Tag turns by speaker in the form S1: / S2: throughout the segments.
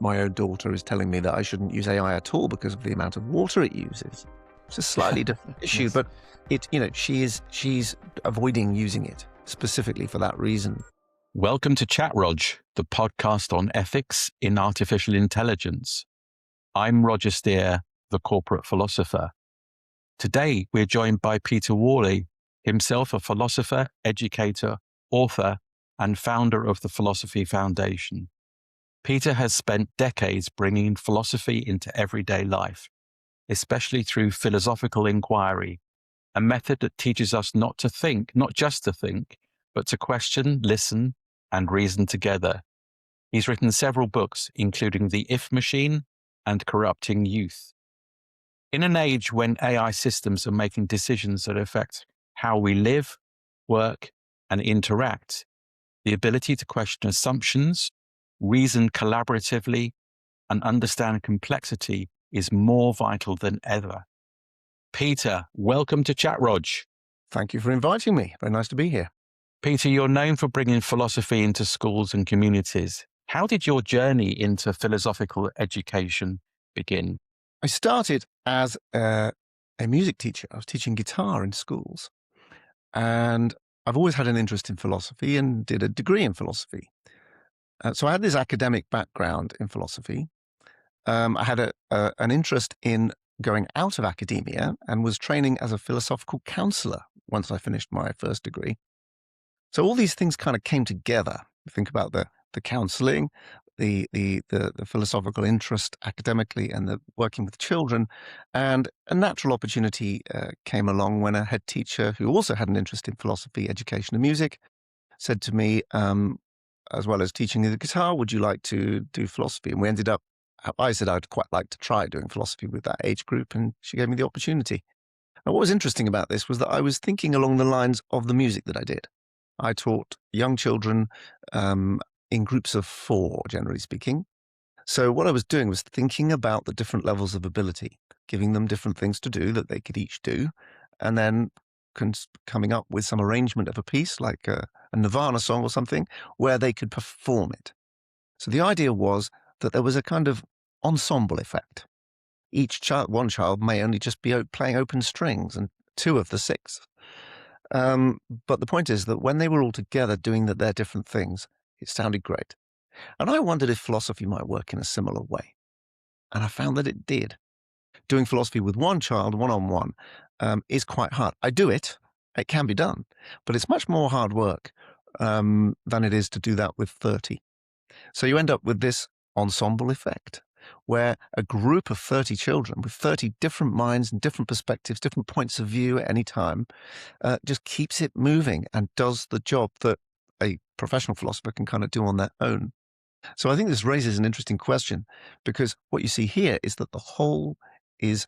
S1: My own daughter is telling me that I shouldn't use AI at all because of the amount of water it uses. It's a slightly different issue,
S2: Yes.
S1: but she's avoiding using it specifically for that reason.
S2: Welcome to Chat Rog, the podcast on ethics in artificial intelligence. I'm Roger Steer, the corporate philosopher. Today, we're joined by Peter Worley, himself a philosopher, educator, author, and founder of the Philosophy Foundation. Peter has spent decades bringing philosophy into everyday life, especially through philosophical inquiry, a method that teaches us not to think, not just to think, but to question, listen, and reason together. He's written several books, including The If Machine and Corrupting Youth. In an age when AI systems are making decisions that affect how we live, work, and interact, the ability to question assumptions, reason collaboratively, and understand complexity is more vital than ever. Peter, welcome to Chat Rog.
S1: Thank you for inviting me. Very nice to be here.
S2: Peter, you're known for bringing philosophy into schools and communities. How did your journey into philosophical education begin?
S1: I started as a music teacher. I was teaching guitar in schools. And I've always had an interest in philosophy and did a degree in philosophy. So I had this academic background in philosophy. I had an interest in going out of academia and was training as a philosophical counselor once I finished my first degree. So all these things kind of came together. Think about the counseling, the philosophical interest academically, and the working with children. And a natural opportunity came along when a head teacher who also had an interest in philosophy, education, and music said to me, as well as teaching the guitar, would you like to do philosophy? And we ended up, I said I'd quite like to try doing philosophy with that age group, and she gave me the opportunity. And what was interesting about this was that I was thinking along the lines of the music that I did. I taught young children in groups of 4, generally speaking. So what I was doing was thinking about the different levels of ability, giving them different things to do that they could each do, and then coming up with some arrangement of a piece, like a Nirvana song or something, where they could perform it. So the idea was that there was a kind of ensemble effect. One child may only just be playing open strings, and 2 of the 6. But the point is that when they were all together doing their different things, it sounded great. And I wondered if philosophy might work in a similar way. And I found that it did. Doing philosophy with one child, one-on-one, is quite hard. I do it. It can be done. But it's much more hard work than it is to do that with 30. So you end up with this ensemble effect, where a group of 30 children with 30 different minds and different perspectives, different points of view at any time, just keeps it moving and does the job that a professional philosopher can kind of do on their own. So I think this raises an interesting question, because what you see here is that the whole is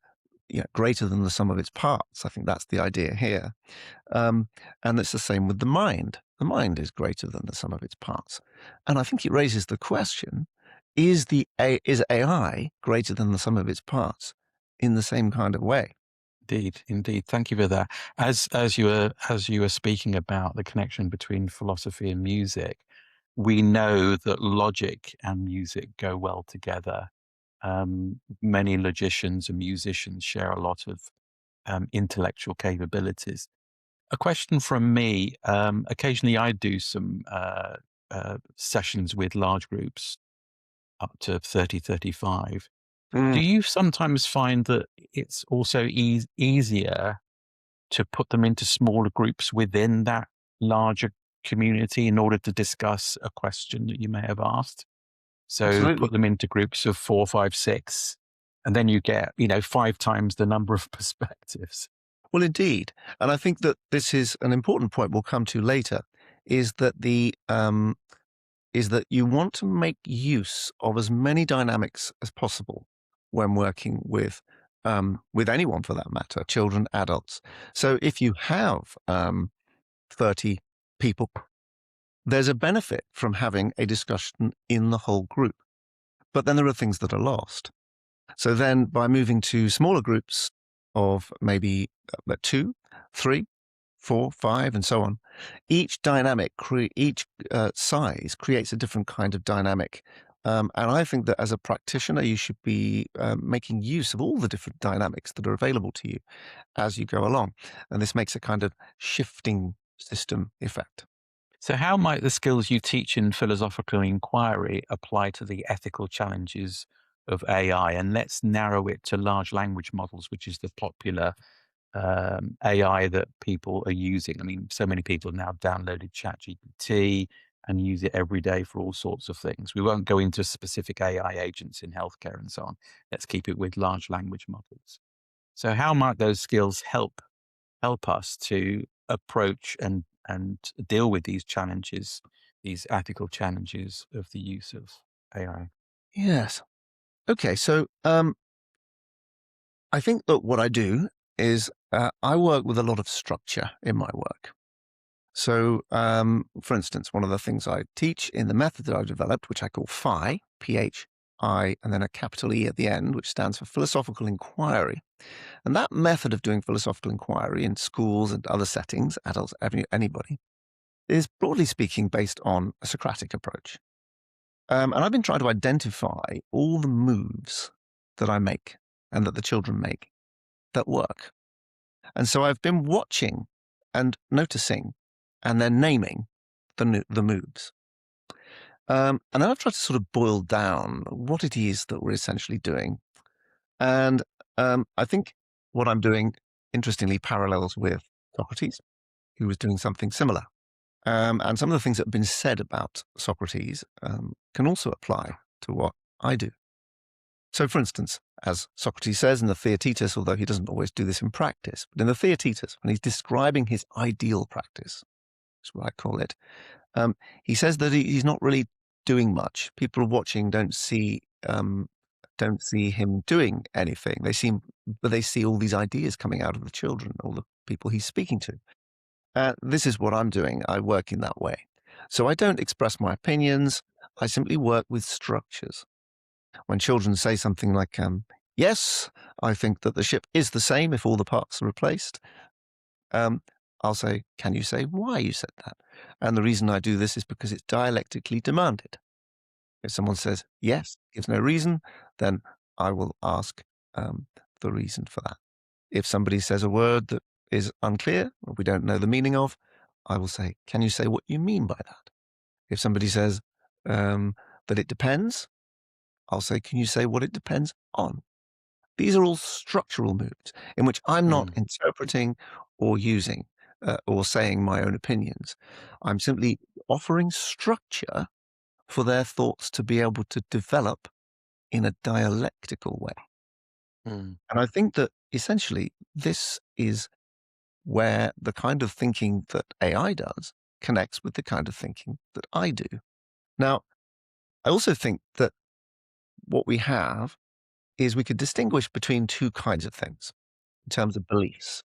S1: greater than the sum of its parts. I think that's the idea here. And it's the same with the mind. The mind is greater than the sum of its parts. And I think it raises the question, is AI greater than the sum of its parts in the same kind of way?
S2: Indeed. Thank you for that. As you were speaking about the connection between philosophy and music, we know that logic and music go well together. Many logicians and musicians share a lot of intellectual capabilities. A question from me, occasionally I do some sessions with large groups up to 30, 35. Do you sometimes find that it's also easier to put them into smaller groups within that larger community in order to discuss a question that you may have asked? So
S1: Absolutely.
S2: put them into groups of 4, 5, 6, and then you get, 5 times the number of perspectives.
S1: Well, indeed. And I think that this is an important point we'll come to later, is that you want to make use of as many dynamics as possible when working with anyone for that matter, children, adults. So if you have 30 people, there's a benefit from having a discussion in the whole group. But then there are things that are lost. So then by moving to smaller groups of maybe 2, 3, 4, 5, and so on, each dynamic, each size creates a different kind of dynamic And I think that as a practitioner, you should be making use of all the different dynamics that are available to you as you go along. And this makes a kind of shifting system effect.
S2: So, how might the skills you teach in philosophical inquiry apply to the ethical challenges of AI? And let's narrow it to large language models, which is the popular AI that people are using. I mean, so many people have now downloaded ChatGPT and use it every day for all sorts of things. We won't go into specific AI agents in healthcare and so on. Let's keep it with large language models. So, how might those skills help us to approach and deal with these challenges, these ethical challenges of the use of AI?
S1: Yes. Okay. So I think that what I do is I work with a lot of structure in my work. So, for instance, one of the things I teach in the method that I've developed, which I call PHI, and then a capital E at the end, which stands for philosophical inquiry. And that method of doing philosophical inquiry in schools and other settings, adults, anybody, is broadly speaking based on a Socratic approach. And I've been trying to identify all the moves that I make and that the children make that work. And so I've been watching and noticing and then naming the moves. And then I've tried to sort of boil down what it is that we're essentially doing. And I think what I'm doing, interestingly, parallels with Socrates, who was doing something similar. And some of the things that have been said about Socrates can also apply to what I do. So, for instance, as Socrates says in the Theaetetus, although he doesn't always do this in practice, but in the Theaetetus, when he's describing his ideal practice, is what I call it, he says that he's not really doing much. People watching don't see him doing anything. But they see all these ideas coming out of the children, all the people he's speaking to. This is what I'm doing. I work in that way. So I don't express my opinions. I simply work with structures. When children say something like, yes, I think that the ship is the same if all the parts are replaced, um, I'll say, can you say why you said that? And the reason I do this is because it's dialectically demanded. If someone says yes, gives no reason, then I will ask the reason for that. If somebody says a word that is unclear or we don't know the meaning of, I will say, can you say what you mean by that? If somebody says that it depends, I'll say, can you say what it depends on? These are all structural moves in which I'm not
S2: Mm,
S1: interpreting or using or saying my own opinions. I'm simply offering structure for their thoughts to be able to develop in a dialectical way.
S2: mm,
S1: And I think that essentially this is where the kind of thinking that AI does connects with the kind of thinking that I do. Now, I also think that what we have is we could distinguish between two kinds of things in terms of beliefs.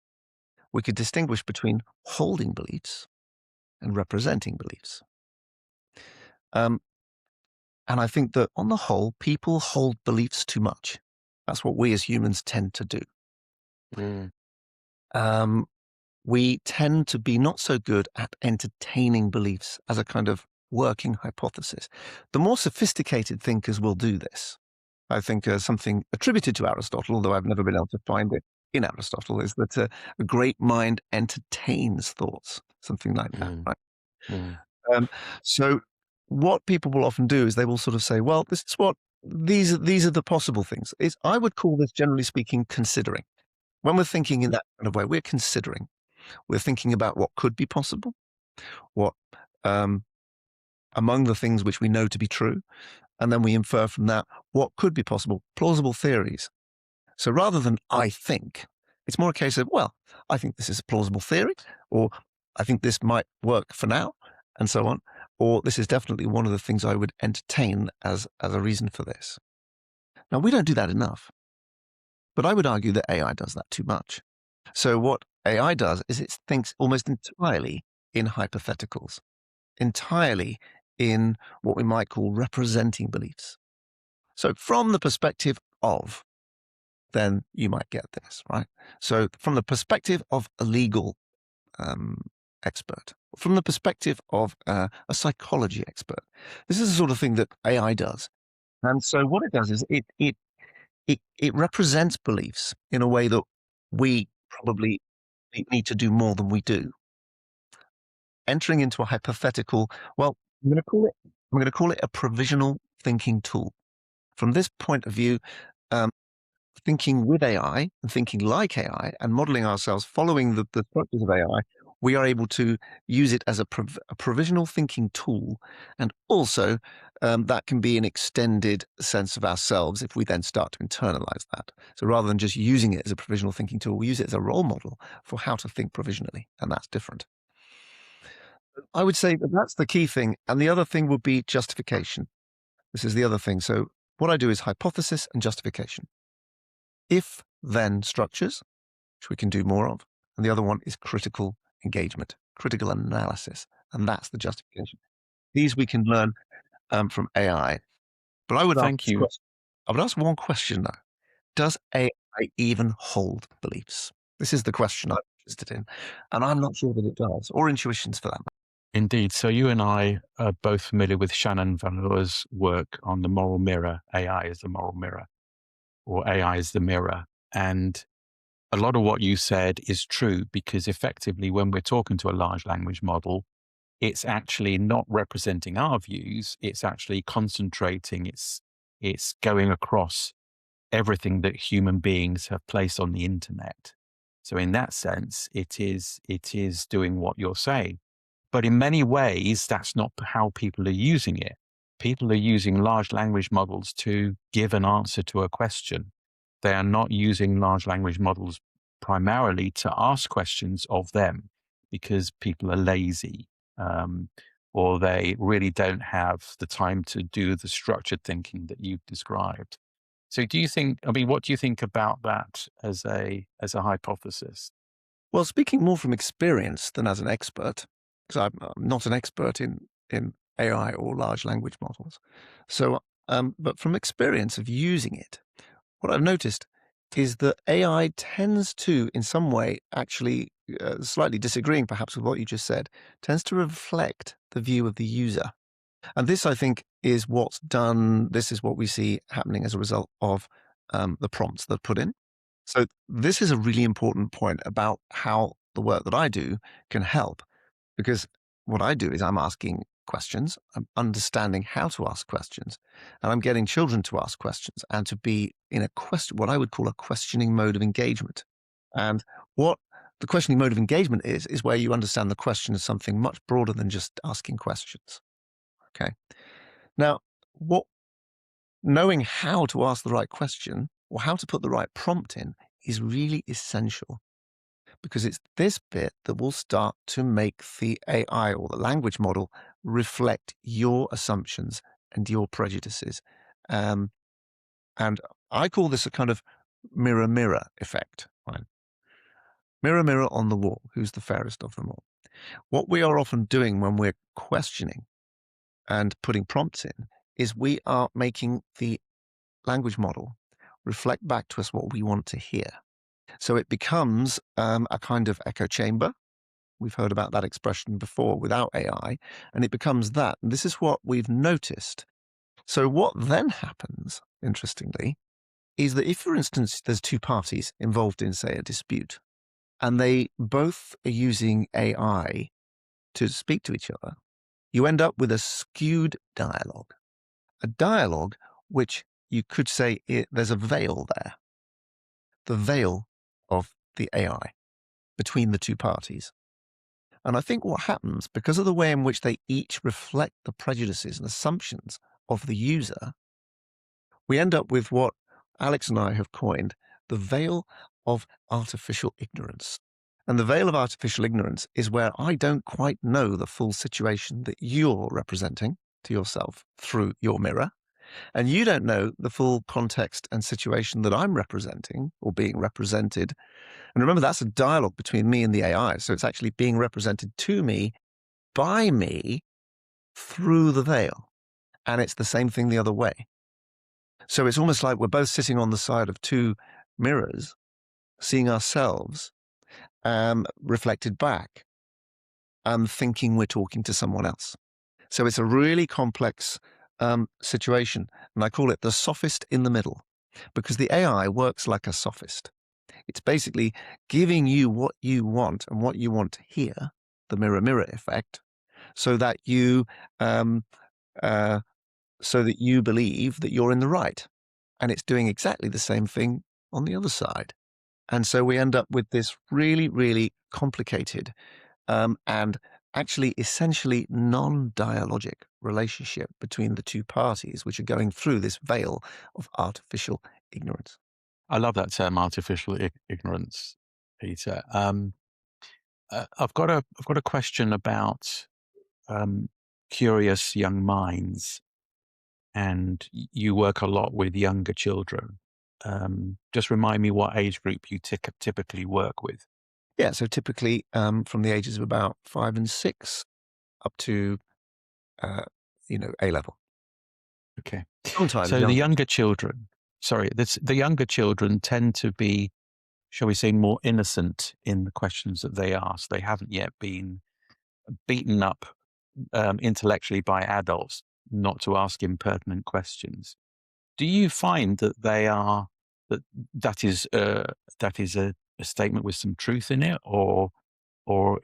S1: We could distinguish between holding beliefs and representing beliefs. Um, and I think that on the whole, people hold beliefs too much. That's what we as humans tend to do.
S2: mm,
S1: Um, we tend to be not so good at entertaining beliefs as a kind of working hypothesis. The more sophisticated thinkers will do this. I think something attributed to Aristotle, although I've never been able to find it in Aristotle, is that a great mind entertains thoughts, something like that,
S2: mm,
S1: right?
S2: mm,
S1: Um, so what people will often do is they will sort of say, well, this is what these are the possible things. I would call this, generally speaking, considering. When we're thinking in that kind of way, we're considering. We're thinking about what could be possible, what um, among the things which we know to be true, and then we infer from that what could be possible, plausible theories. So rather than I think, it's more a case of, well, I think this is a plausible theory, or I think this might work for now, and so on. Or this is definitely one of the things I would entertain as a reason for this. Now, we don't do that enough, but I would argue that AI does that too much. So what AI does is it thinks almost entirely in hypotheticals, entirely in what we might call representing beliefs. So from the perspective of, then you might get this, right? So from the perspective of a legal um, expert, from the perspective of a psychology expert, this is the sort of thing that AI does. And so what it does is it represents beliefs in a way that we probably need to do more than we do. Entering into a hypothetical, well, I'm going to call it a provisional thinking tool. From this point of view, um, thinking with AI and thinking like AI and modeling ourselves following the structures of AI, we are able to use it as a provisional thinking tool. And also, that can be an extended sense of ourselves if we then start to internalize that. So rather than just using it as a provisional thinking tool, we use it as a role model for how to think provisionally. And that's different. I would say that that's the key thing. And the other thing would be justification. This is the other thing. So what I do is hypothesis and justification. If then structures, which we can do more of. And the other one is critical engagement, critical analysis. And that's the justification. These we can learn from AI. But I would ask
S2: Thank
S1: this
S2: you.
S1: question. I would ask one question though. Does AI even hold beliefs? This is the question I'm interested in. And I'm not sure that it does, or intuitions for that matter.
S2: Indeed. So you and I are both familiar with Shannon Vanloor's work on the moral mirror. AI is the moral mirror, or AI is the mirror. And a lot of what you said is true, because effectively, when we're talking to a large language model, it's actually not representing our views. It's actually concentrating. It's going across everything that human beings have placed on the internet. So in that sense, it is doing what you're saying. But in many ways, that's not how people are using it. People are using large language models to give an answer to a question. They are not using large language models primarily to ask questions of them, because people are lazy, um, or they really don't have the time to do the structured thinking that you've described. So do you think, I mean, what do you think about that as a hypothesis?
S1: Well, speaking more from experience than as an expert, because I'm not an expert in AI or large language models. So, but from experience of using it, what I've noticed is that AI tends to, in some way, actually, slightly disagreeing perhaps with what you just said, tends to reflect the view of the user. And this, I think, is what's done. This is what we see happening as a result of the prompts that are put in. So, this is a really important point about how the work that I do can help, because what I do is I'm asking questions, I'm understanding how to ask questions, and I'm getting children to ask questions and to be in a question, what I would call a questioning mode of engagement. And what the questioning mode of engagement is where you understand the question as something much broader than just asking questions. Okay. Now, what knowing how to ask the right question or how to put the right prompt in is really essential, because it's this bit that will start to make the AI or the language model reflect your assumptions and your prejudices. Um, and I call this a kind of mirror mirror effect. Right? Mirror mirror on the wall, who's the fairest of them all? What we are often doing when we're questioning and putting prompts in is we are making the language model reflect back to us what we want to hear. So it becomes a kind of echo chamber. We've heard about that expression before without AI, and it becomes that. And this is what we've noticed. So, what then happens, interestingly, is that if, for instance, there's two parties involved in, say, a dispute, and they both are using AI to speak to each other, you end up with a skewed dialogue. A dialogue which you could say there's a veil there, the veil of the AI between the two parties. And I think what happens, because of the way in which they each reflect the prejudices and assumptions of the user, we end up with what Alex and I have coined the veil of artificial ignorance. And the veil of artificial ignorance is where I don't quite know the full situation that you're representing to yourself through your mirror. And you don't know the full context and situation that I'm representing or being represented. And remember, that's a dialogue between me and the AI. So it's actually being represented to me by me through the veil. And it's the same thing the other way. So it's almost like we're both sitting on the side of two mirrors, seeing ourselves reflected back and thinking we're talking to someone else. So it's a really complex situation, and I call it the sophist in the middle, because the AI works like a sophist. It's basically giving you what you want and what you want to hear, the mirror mirror effect, so that you um, uh, so that you believe that you're in the right, and it's doing exactly the same thing on the other side. And so we end up with this really, really complicated and actually essentially non-dialogic relationship between the two parties, which are going through this veil of artificial ignorance.
S2: I love that term, artificial ignorance, Peter. I've got a question about um, curious young minds, and you work a lot with younger children. Just remind me what age group you typically work with.
S1: Yeah, so typically from the ages of about 5 and 6 up to uh, A level,
S2: Okay.
S1: sometimes
S2: So the
S1: younger.
S2: younger children, sorry, the younger children tend to be, shall we say, more innocent in the questions that they ask. They haven't yet been beaten up intellectually by adults not to ask impertinent questions. Do you find that they are that that is a statement with some truth in it, or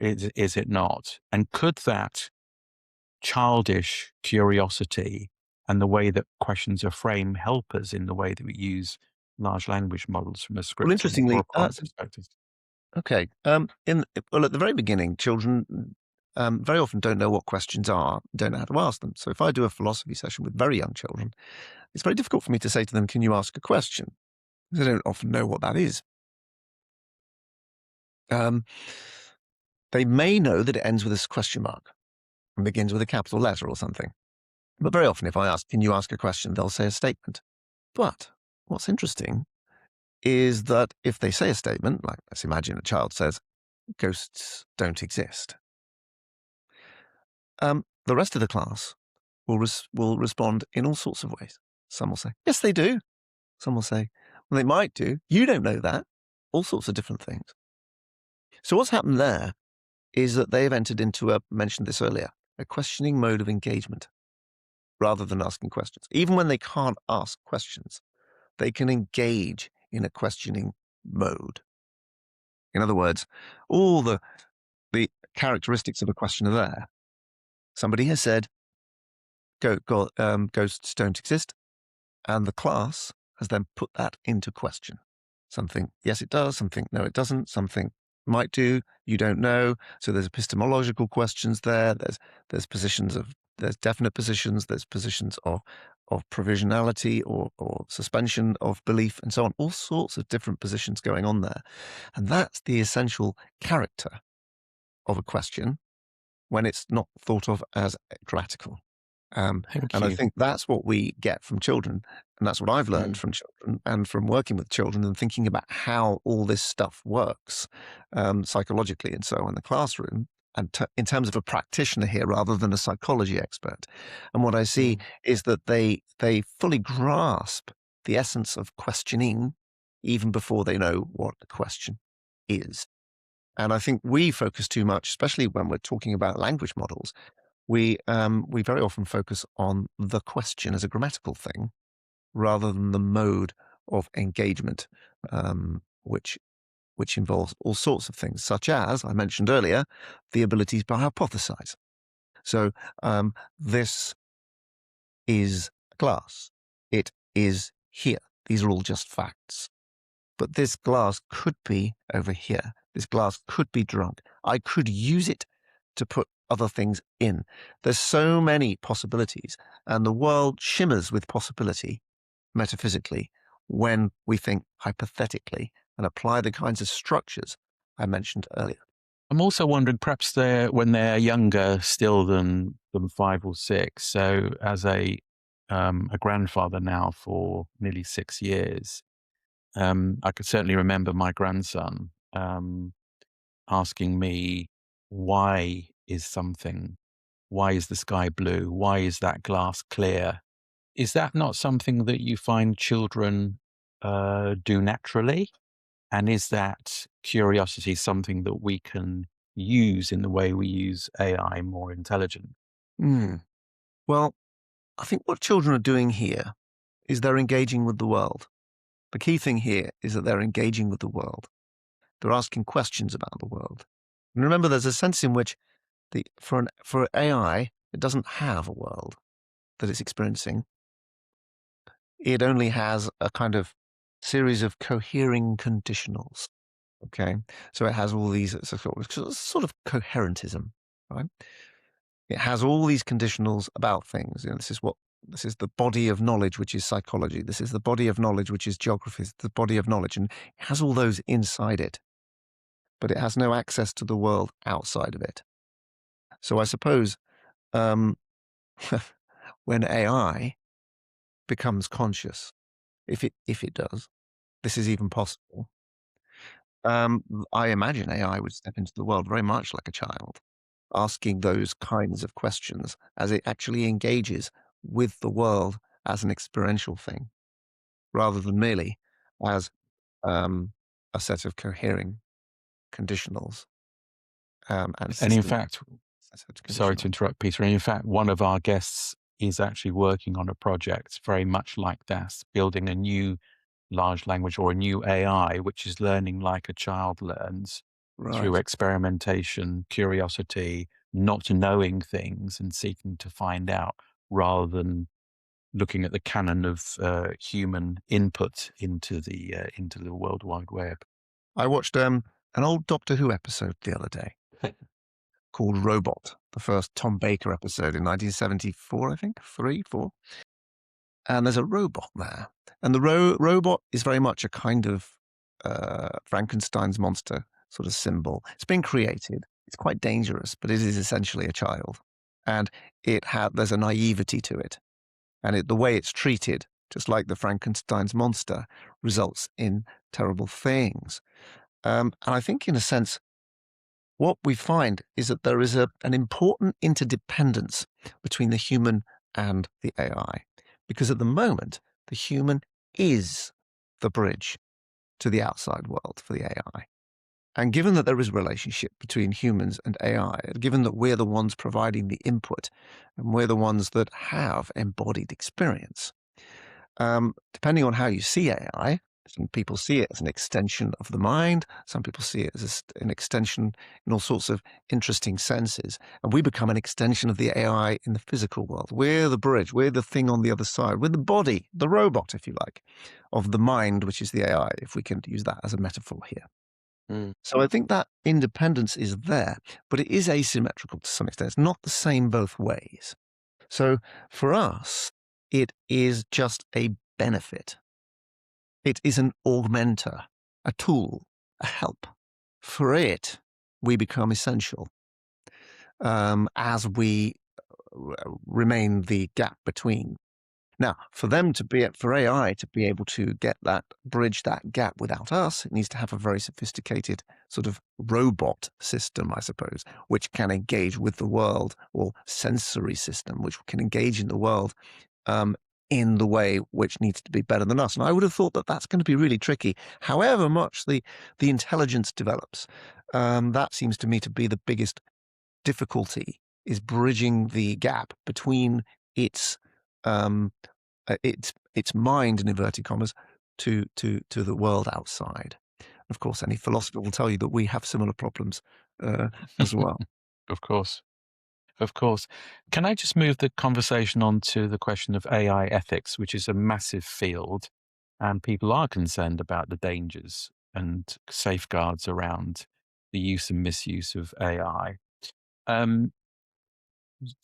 S2: is it not? And could that childish curiosity and the way that questions are framed help us in the way that we use large language models from a
S1: Well,
S2: scripting or
S1: interestingly,
S2: a prompt perspective?
S1: okay. Well, at the very beginning, children very often don't know what questions are, don't know how to ask them. So if I do a philosophy session with very young children, it's very difficult for me to say to them, "Can you ask a question?" They don't often know what that is. Um, they may know that it ends with a question mark and begins with a capital letter or something. But very often, if I ask, "Can you ask a question?" they'll say a statement. But what's interesting is that if they say a statement, like let's imagine a child says, "Ghosts don't exist," the rest of the class will respond in all sorts of ways. Some will say, "Yes, they do." Some will say, "Well, they might do. You don't know that." All sorts of different things. So what's happened there is that they have entered into I mentioned this earlier, a questioning mode of engagement rather than asking questions. Even when they can't ask questions, they can engage in a questioning mode. In other words, all the characteristics of a question are there. Somebody has said, ghosts don't exist. And the class has then put that into question. Something, yes, it does. Something, no, it doesn't. Something might do. You don't know. So there's epistemological questions there. There's positions of there's definite positions. There's positions of provisionality or suspension of belief and so on. All sorts of different positions going on there, and that's the essential character of a question when it's not thought of as grammatical. Um,
S2: Thank
S1: and I
S2: you.
S1: think that's what we get from children. And that's what I've learned
S2: Mm.
S1: from children and from working with children and thinking about how all this stuff works psychologically and so on in the classroom. And in terms of a practitioner here rather than a psychology expert. And what I see
S2: Mm.
S1: is that they fully grasp the essence of questioning even before they know what a question is. And I think we focus too much, especially when we're talking about language models, we very often focus on the question as a grammatical thing rather than the mode of engagement, which involves all sorts of things, such as I mentioned earlier, the ability to hypothesize. So this is glass. It is here. These are all just facts. But this glass could be over here. This glass could be drunk. I could use it to put other things in. There's so many possibilities, and the world shimmers with possibility metaphysically when we think hypothetically and apply the kinds of structures I mentioned earlier.
S2: I'm also wondering, perhaps when they're younger still than 5 or 6. So, as a grandfather now for nearly 6 years, I could certainly remember my grandson asking me, "Why is something? Why is the sky blue? Why is that glass clear?" Is that not something that you find children do naturally? And is that curiosity something that we can use in the way we use AI more intelligent?
S1: Mm. Well, I think what children are doing here is they're engaging with the world. The key thing here is that they're engaging with the world. They're asking questions about the world. And remember, there's a sense in which for AI, it doesn't have a world that it's experiencing. It only has a kind of series of cohering conditionals. Okay, so it has all these sort of coherentism, right? It has all these conditionals about things. This is the body of knowledge, which is psychology. This is the body of knowledge, which is geography. It's the body of knowledge, and it has all those inside it, but it has no access to the world outside of it. So I suppose um, when AI becomes conscious, if it does, this is even possible. I imagine AI would step into the world very much like a child, asking those kinds of questions as it actually engages with the world as an experiential thing, rather than merely as um, a set of cohering conditionals and
S2: And in
S1: systems.
S2: fact, sorry to interrupt, Peter. And in fact, one of our guests is actually working on a project very much like that, building a new large language or a new AI, which is learning like a child learns through
S1: Right.
S2: experimentation, curiosity, not knowing things and seeking to find out rather than looking at the canon of human input into the World Wide Web.
S1: I watched an old Doctor Who episode the other day called Robot, the first Tom Baker episode in 1974, I think, 3, 4. And there's a robot there. And the robot is very much a kind of Frankenstein's monster sort of symbol. It's been created. It's quite dangerous, but it is essentially a child. And there's a naivety to it. And the way it's treated, just like the Frankenstein's monster, results in terrible things. And I think, in a sense, what we find is that there is an important interdependence between the human and the AI. Because at the moment, the human is the bridge to the outside world for the AI. And given that there is a relationship between humans and AI, given that we're the ones providing the input and we're the ones that have embodied experience, depending on how you see AI, some people see it as an extension of the mind. Some people see it as an extension in all sorts of interesting senses. And we become an extension of the AI in the physical world. We're the bridge. We're the thing on the other side. We're the body, the robot, if you like, of the mind, which is the AI, if we can use that as a metaphor here. So I think that independence is there, but it is asymmetrical to some extent. It's not the same both ways. So for us, it is just a benefit. It is an augmenter, a tool, a help. For it, we become essential as we remain the gap between. Now, for AI to be able to bridge that gap without us, it needs to have a very sophisticated sort of robot system, I suppose, which can engage with the world, or sensory system, which can engage in the world in the way which needs to be better than us. And I would have thought that that's going to be really tricky. However much the intelligence develops, that seems to me to be the biggest difficulty, is bridging the gap between its mind, in inverted commas, to the world outside. Of course, any philosopher will tell you that we have similar problems as well.
S2: Of course. Of course. Can I just move the conversation on to the question of AI ethics, which is a massive field, and people are concerned about the dangers and safeguards around the use and misuse of AI. Um,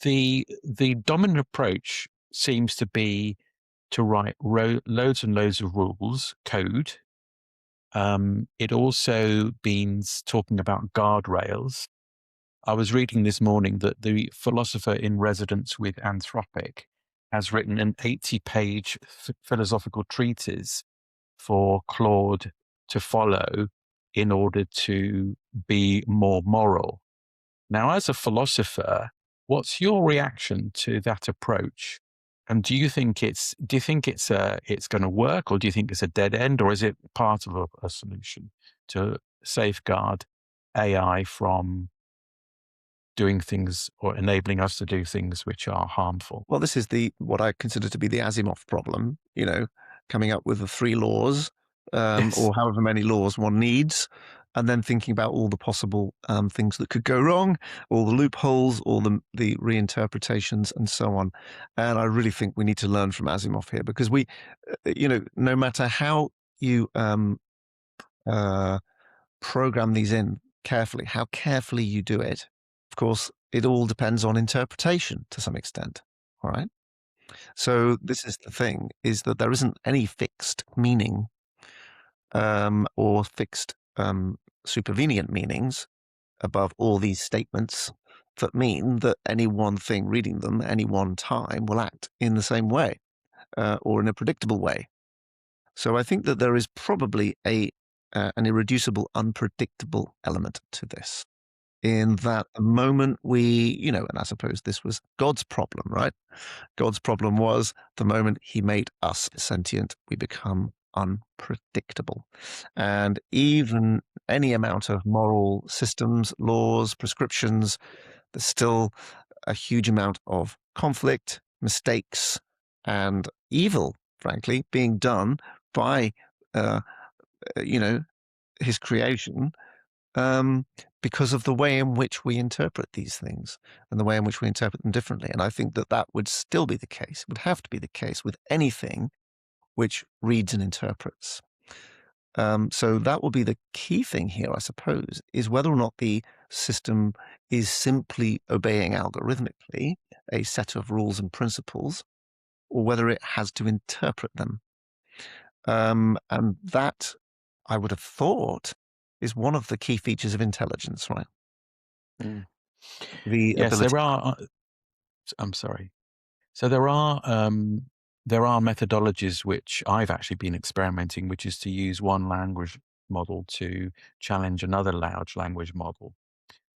S2: the dominant approach seems to be to write loads and loads of rules, code. It also means talking about guardrails. I was reading this morning that the philosopher in residence with Anthropic has written an 80-page philosophical treatise for Claude to follow in order to be more moral. Now, as a philosopher, what's your reaction to that approach? And do you think it's going to work, or do you think it's a dead end, or is it part of a solution to safeguard AI from doing things or enabling us to do things which are harmful.
S1: Well, this is what I consider to be the Asimov problem, coming up with the three laws,
S2: Yes.
S1: or however many laws one needs, and then thinking about all the possible things that could go wrong, all the loopholes, all the reinterpretations, and so on. And I really think we need to learn from Asimov here because no matter how you uh, program these in carefully, how carefully you do it, of course, it all depends on interpretation to some extent. All right. So this is the thing, is that there isn't any fixed meaning or fixed supervenient meanings above all these statements that mean that any one thing reading them any one time will act in the same way or in a predictable way. So I think that there is probably an irreducible, unpredictable element to this. In that the moment and I suppose this was God's problem, right? God's problem was the moment he made us sentient, we become unpredictable. And even any amount of moral systems, laws, prescriptions, there's still a huge amount of conflict, mistakes, and evil, frankly, being done by, uh, you know, his creation um, because of the way in which we interpret these things and the way in which we interpret them differently. And I think that that would still be the case, would have to be the case with anything which reads and interprets. So that will be the key thing here, I suppose, is whether or not the system is simply obeying algorithmically a set of rules and principles, or whether it has to interpret them. And that, I would have thought, is one of the key features of intelligence, right?
S2: Mm.
S1: The
S2: Yes,
S1: ability.
S2: there are. I'm sorry. So there are methodologies which I've actually been experimenting, which is to use one language model to challenge another large language model,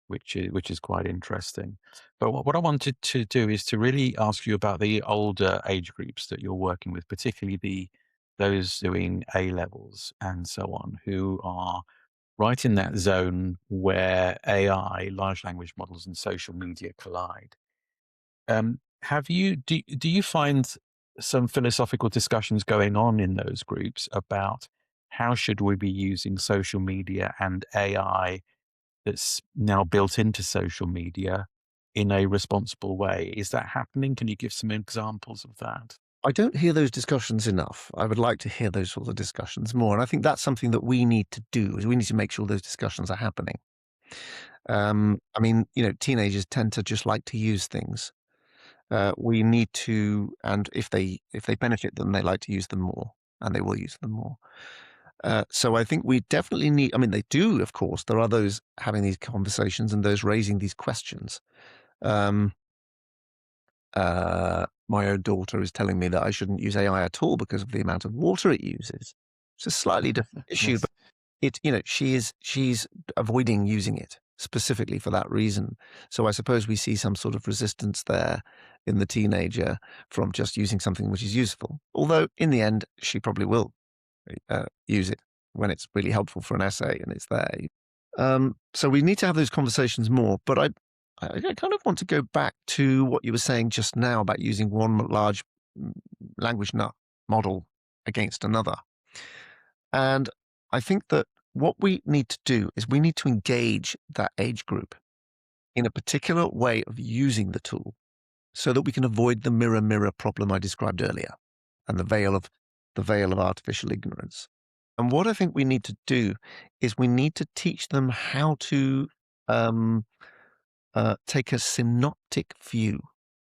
S2: which is quite interesting. But what I wanted to do is to really ask you about the older age groups that you're working with, particularly those doing A levels and so on, who are right in that zone where AI, large language models, and social media collide. Do you find some philosophical discussions going on in those groups about how should we be using social media and AI that's now built into social media in a responsible way? Is that happening? Can you give some examples of that?
S1: I don't hear those discussions enough. I would like to hear those sorts of discussions more. And I think that's something that we need to do, is we need to make sure those discussions are happening. I mean, teenagers tend to just like to use things. We need to, and if they benefit them, they like to use them more, and they will use them more. So I think we definitely need. I mean, they do, of course. There are those having these conversations and those raising these questions. Um, my own daughter is telling me that I shouldn't use AI at all because of the amount of water it uses. It's a slightly different issue,
S2: Yes.
S1: but she's avoiding using it specifically for that reason. So I suppose we see some sort of resistance there in the teenager from just using something which is useful. Although in the end, she probably will use it when it's really helpful for an essay and it's there. So we need to have those conversations more. But I kind of want to go back to what you were saying just now about using one large mm, language model against another. And I think that what we need to do is we need to engage that age group in a particular way of using the tool so that we can avoid the mirror problem I described earlier and the veil of artificial ignorance. And what I think we need to do is we need to teach them how to um, take a synoptic view.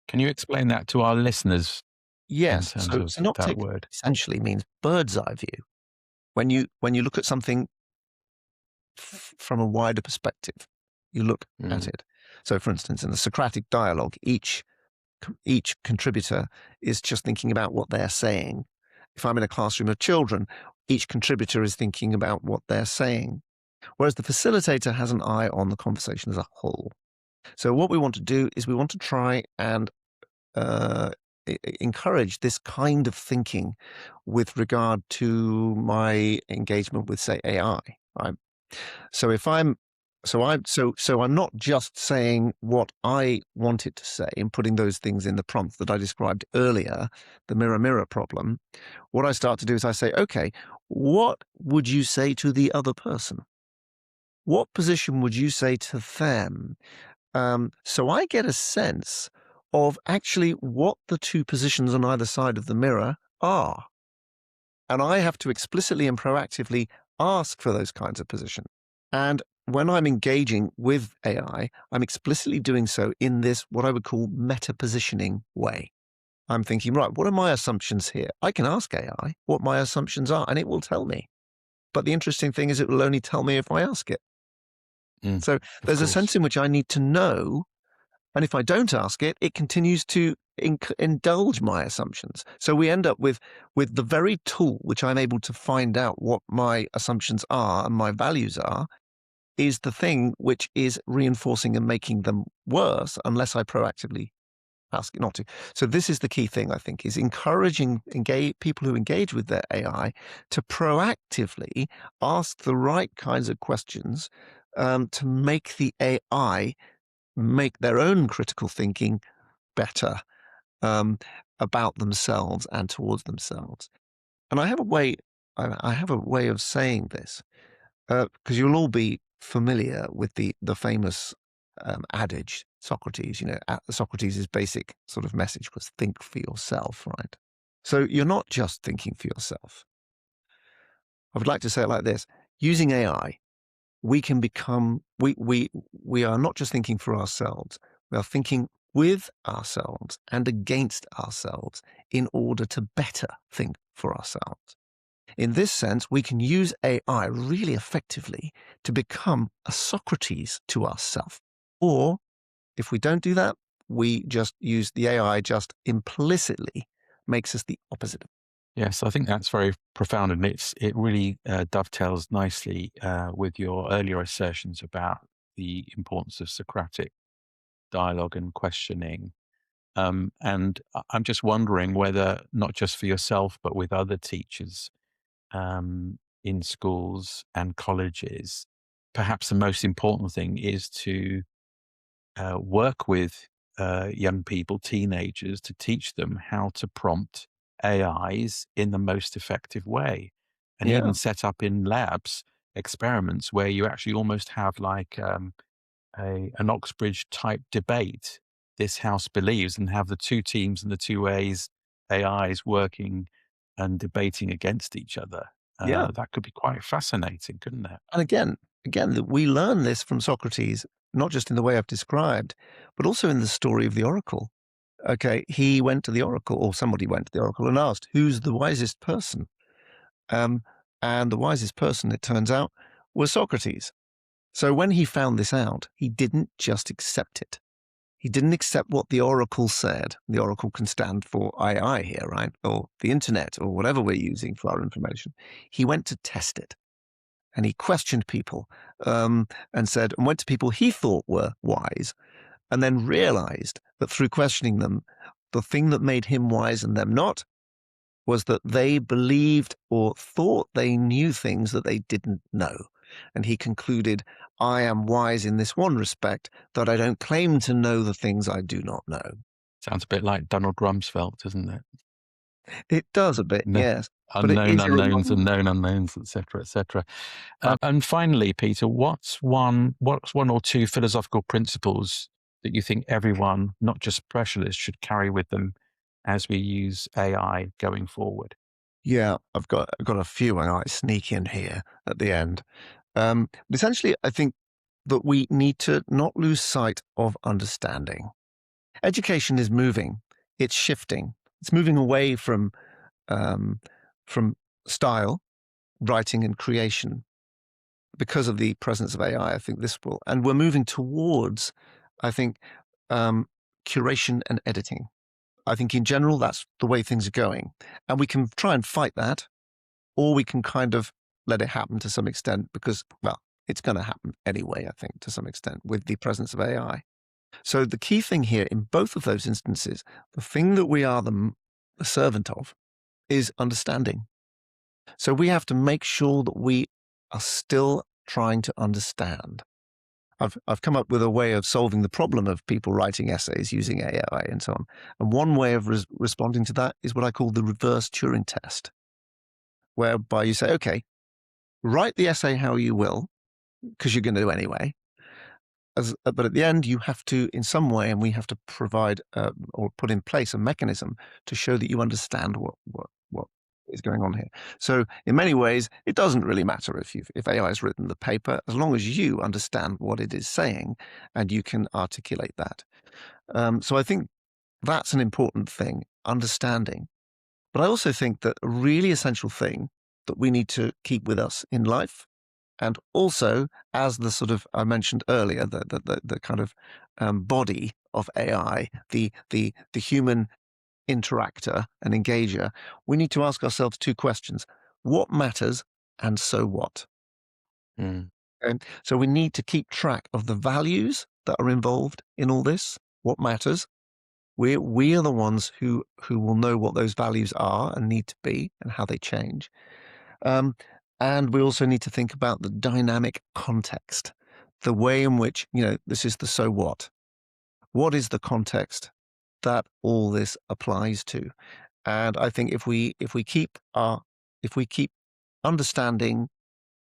S2: Can you explain that to our listeners in
S1: Yes,
S2: terms
S1: so
S2: of that
S1: synoptic
S2: word?
S1: essentially means bird's eye view. When you look at something from a wider perspective, you look at
S2: Mm.
S1: it. So, for instance, in the Socratic dialogue, each contributor is just thinking about what they're saying. If I'm in a classroom of children, each contributor is thinking about what they're saying, whereas the facilitator has an eye on the conversation as a whole. So, what we want to do is we want to try and uh, encourage this kind of thinking with regard to my engagement with, say, AI. Right? So, if I'm So I'm not just saying what I want it to say and putting those things in the prompt that I described earlier, the mirror mirror problem. What I start to do is I say, okay, what would you say to the other person? What position would you say to them? So I get a sense of actually what the two positions on either side of the mirror are. And I have to explicitly and proactively ask for those kinds of positions. And when I'm engaging with AI, I'm explicitly doing so in this, what I would call meta positioning way. I'm thinking, right, what are my assumptions here? I can ask AI what my assumptions are, and it will tell me. But the interesting thing is, it will only tell me if I ask it.
S2: Mm,
S1: So
S2: of
S1: there's a sense
S2: course.
S1: in which I need to know. And if I don't ask it, it continues to indulge my assumptions. So we end up with the very tool which I'm able to find out what my assumptions are and my values are, is the thing which is reinforcing and making them worse unless I proactively ask it not to. So this is the key thing, I think, is encouraging people who engage with their AI to proactively ask the right kinds of questions, to make the AI make their own critical thinking better, um, about themselves and towards themselves. And I have a way of saying this, because you'll all be familiar with the famous adage, Socrates. Socrates' basic sort of message was think for yourself, right? So you're not just thinking for yourself. I would like to say it like this: using AI, we can become we are not just thinking for ourselves, we are thinking with ourselves and against ourselves in order to better think for ourselves. In this sense, we can use AI really effectively to become a Socrates to ourselves. Or if we don't do that, we just use the AI just implicitly makes us the opposite.
S2: Yes, I think that's very profound, and it really dovetails nicely with your earlier assertions about the importance of Socratic dialogue and questioning. And I'm just wondering whether, not just for yourself, but with other teachers in schools and colleges, perhaps the most important thing is to work with young people, teenagers, to teach them how to prompt AIs in the most effective way, and
S1: Yeah,
S2: even set up in labs experiments where you actually almost have like an Oxbridge type debate. This house believes, and have the two teams and the two AIs working and debating against each other.
S1: yeah.
S2: That could be quite fascinating, couldn't it?
S1: And again, we learn this from Socrates, not just in the way I've described, but also in the story of the oracle. Okay, he went to the oracle, or somebody went to the oracle and asked, "Who's the wisest person?" Um, and the wisest person, it turns out, was Socrates. So when he found this out, he didn't just accept it. He didn't accept what the oracle said. The oracle can stand for AI here, right? Or the internet, or whatever we're using for our information. He went to test it, and he questioned people, and went to people he thought were wise, and then realized that through questioning them, the thing that made him wise and them not was that they believed or thought they knew things that they didn't know. And he concluded, I am wise in this one respect, that I don't claim to know the things I do not know.
S2: Sounds a bit like Donald Rumsfeld, doesn't it?
S1: It does a bit,
S2: No,
S1: yes. But it
S2: unknown
S1: is a
S2: unknowns and
S1: reminder.
S2: known unknowns, etc., etc. And finally, Peter, what's one or two philosophical principles that you think everyone, not just specialists, should carry with them as we use AI going forward?
S1: Yeah, I've got a few I might sneak in here at the end. But essentially, I think that we need to not lose sight of understanding. Education is moving, it's shifting, it's moving away um, from style, writing, and creation because of the presence of AI. I think this will, and we're moving towards, I think, um, curation and editing. I think in general that's the way things are going, and we can try and fight that, or we can kind of let it happen to some extent because, well, it's going to happen anyway, I think, to some extent with the presence of AI. So the key thing here in both of those instances, the thing that we are the servant of is understanding. So we have to make sure that we are still trying to understand. I've come up with a way of solving the problem of people writing essays using AI and so on. And one way of responding to that is what I call the reverse Turing test, whereby you say, okay, write the essay how you will, because you're going to do anyway. But at the end, you have to, in some way, and we have to provide or put in place a mechanism to show that you understand what is going on here. So in many ways, it doesn't really matter if AI has written the paper, as long as you understand what it is saying and you can articulate that. So I think that's an important thing, understanding. But I also think that a really essential thing that we need to keep with us in life, and also as the sort of I mentioned earlier, the kind of body of AI, the human interactor and engager, we need to ask ourselves two questions: what matters, and so what?
S2: Mm.
S1: And so we need to keep track of the values that are involved in all this. What matters? We are the ones who will know what those values are and need to be and how they change. Um, and we also need to think about the dynamic context, the way in which, this is the so what. What is the context that all this applies to? And I think if we keep understanding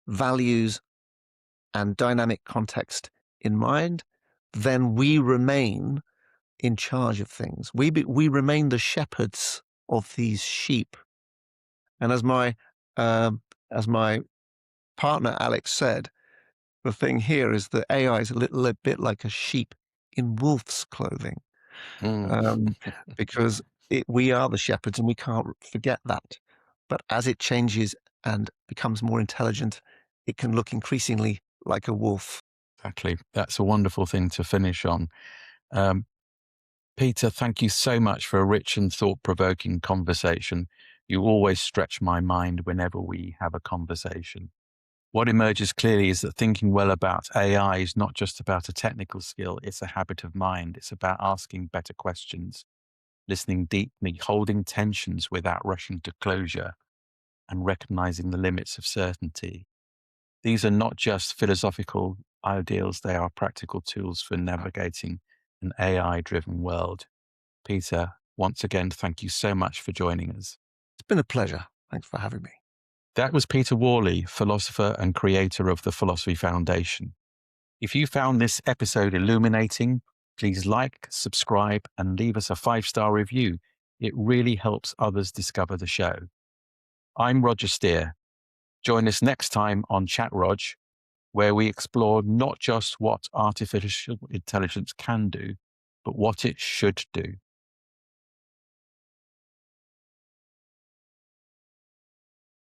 S1: values and dynamic context in mind, then we remain in charge of things. We remain the shepherds of these sheep. And um, as my partner Alex said, the thing here is that AI is a little bit like a sheep in wolf's clothing,
S2: Mm.
S1: um, because we are the shepherds and we can't forget that. But as it changes and becomes more intelligent, it can look increasingly like a wolf.
S2: Exactly. That's a wonderful thing to finish on. Um, Peter, thank you so much for a rich and thought-provoking conversation. You always stretch my mind whenever we have a conversation. What emerges clearly is that thinking well about AI is not just about a technical skill, it's a habit of mind. It's about asking better questions, listening deeply, holding tensions without rushing to closure, and recognizing the limits of certainty. These are not just philosophical ideals, they are practical tools for navigating an AI-driven world. Peter, once again, thank you so much for joining us.
S1: It's been a pleasure. Thanks for having me.
S2: That was Peter Worley, philosopher and creator of the Philosophy Foundation. If you found this episode illuminating, please like, subscribe, and leave us a 5-star review. It really helps others discover the show. I'm Roger Steer. Join us next time on Chat Rog, where we explore not just what artificial intelligence can do, but what it should do.